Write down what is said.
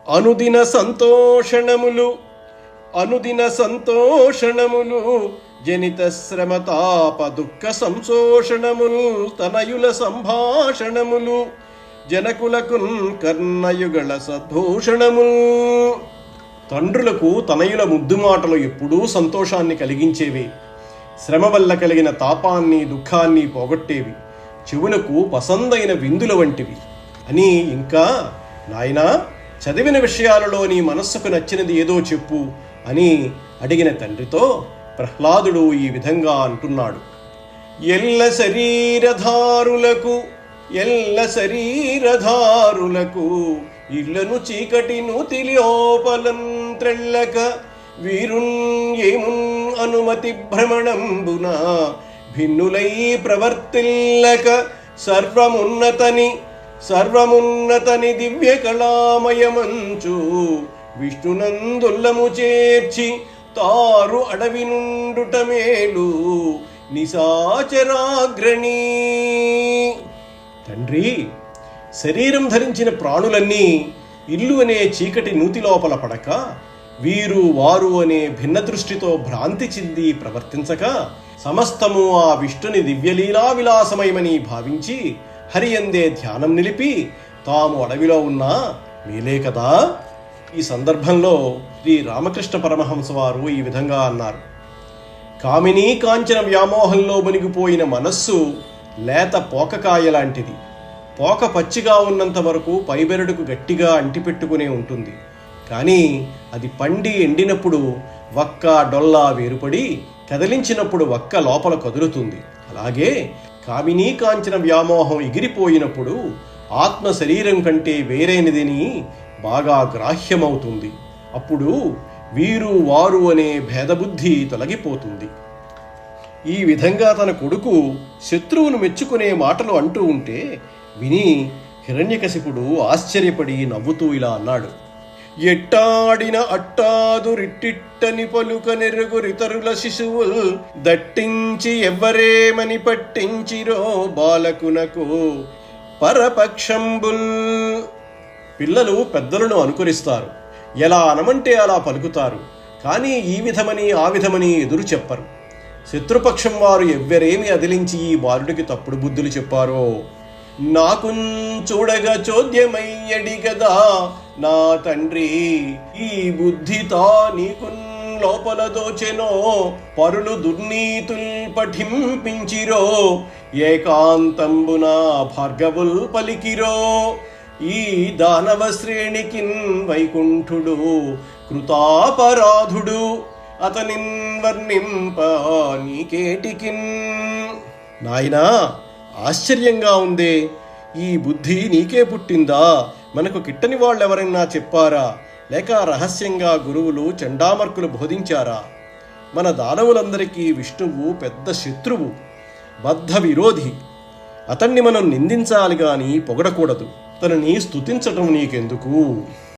అనుదిన సంతోషణములు అనుదిన సంతోషణములు జనిత శ్రమతాప దుఃఖ సంశోషణములు తనయుల సంభాషణములు జనకులకున్ కర్ణయుగళ సద్భూషణములు. తండ్రులకు తనయుల ముద్దు మాటలు ఎప్పుడూ సంతోషాన్ని కలిగించేవి. శ్రమ వల్ల కలిగిన తాపాన్ని దుఃఖాన్ని పోగొట్టేవి. చెవులకు పసందైన విందుల వంటివి అని. ఇంకా నాయనా, చదివిన విషయాలలో నీ మనస్సుకు నచ్చినది ఏదో చెప్పు అని అడిగిన తండ్రితో ప్రహ్లాదుడు ఈ విధంగా అంటున్నాడు. ఎల్ల శరీరధారులకు ఇళ్లను చీకటి నూతిలోపలం త్రెళ్ళక వీరున్ ఏమున్ అనుమతి భ్రమణంబున భిన్నులై ప్రవర్తిల్లక సర్వమున్నతని దివ్య కళామయమంచు విష్ణునందుల్లము చేర్చి తారు అడవి నుండుట మేలు నిశాచరాగ్రణీ. తండ్రి, శరీరం ధరించిన ప్రాణులన్నీ ఇల్లు అనే చీకటి నూతి లోపల పడక వీరు వారు అనే భిన్న దృష్టితో భ్రాంతి చెంది ప్రవర్తించక సమస్తము ఆ విష్ణుని దివ్యలీలా విలాసమయమని భావించి హరి అందే ధ్యానం నిలిపి తాము అడవిలో ఉన్నా మేలే కదా. ఈ సందర్భంలో శ్రీ రామకృష్ణ పరమహంస వారు ఈ విధంగా అన్నారు. కామినీ కాంచన వ్యామోహంలో మునిగిపోయిన మనస్సు లేత పోకకాయ లాంటిది. పోక పచ్చిగా ఉన్నంత వరకు పైబెరడుకు గట్టిగా అంటిపెట్టుకునే ఉంటుంది. కానీ అది పండి ఎండినప్పుడు వక్క డొల్లా వేరుపడి కదిలించినప్పుడు వక్క లోపల కదులుతుంది. అలాగే కామినీ కాంచన వ్యామోహం ఎగిరిపోయినప్పుడు ఆత్మ శరీరం కంటే వేరైనదని బాగా గ్రాహ్యమవుతుంది. అప్పుడు వీరు వారు అనే భేదబుద్ధి తొలగిపోతుంది. ఈ విధంగా తన కొడుకు శత్రువును మెచ్చుకునే మాటలు అంటూ ఉంటే విని హిరణ్యకశిపుడు ఆశ్చర్యపడి నవ్వుతూ ఇలా అన్నాడు. ఎట్టాడిన అట్టాదురిట్టిట్టని పలుక నెరుగురితరుల శిశువుల్ దట్టించి ఎవ్వరేమని పట్టించిరో బాలకునకు పరపక్షంబుల్. పిల్లలు పెద్దలను అనుకరిస్తారు, ఎలా అనమంటే అలా పలుకుతారు. కానీ ఈ విధమని ఆ విధమని ఎదురు చెప్పరు. శత్రుపక్షం వారు ఎవ్వరేమి అదిలించి ఈ బాలుడికి తప్పుడు బుద్ధులు చెప్పారో నాకున్ చూడగా చోద్యమయ్యడి గదా నా తండ్రి, ఈ బుద్ధితా నీకున్ లోపల దోచెనో పరులు దుర్నీతుల్ పఠింపించిరో ఏకాంతంబున భార్గవుల్ పలికిరో ఈ దానవ శ్రేణికిన్ వైకుంఠుడు కృతాపరాధుడు అతనిన్ వర్ణింప నీకేటికిన్. నాయనా, ఆశ్చర్యంగా ఉందే, ఈ బుద్ధి నీకే పుట్టిందా? మనకు కిట్టని వాళ్ళెవరైనా చెప్పారా? లేక రహస్యంగా గురువులు చండామర్కులు బోధించారా? మన దానవులందరికీ విష్ణువు పెద్ద శత్రువు, బద్ధ విరోధి. అతన్ని మనం నిందించాలి గాని పొగడకూడదు. తనని స్తుతించటం నీకెందుకు?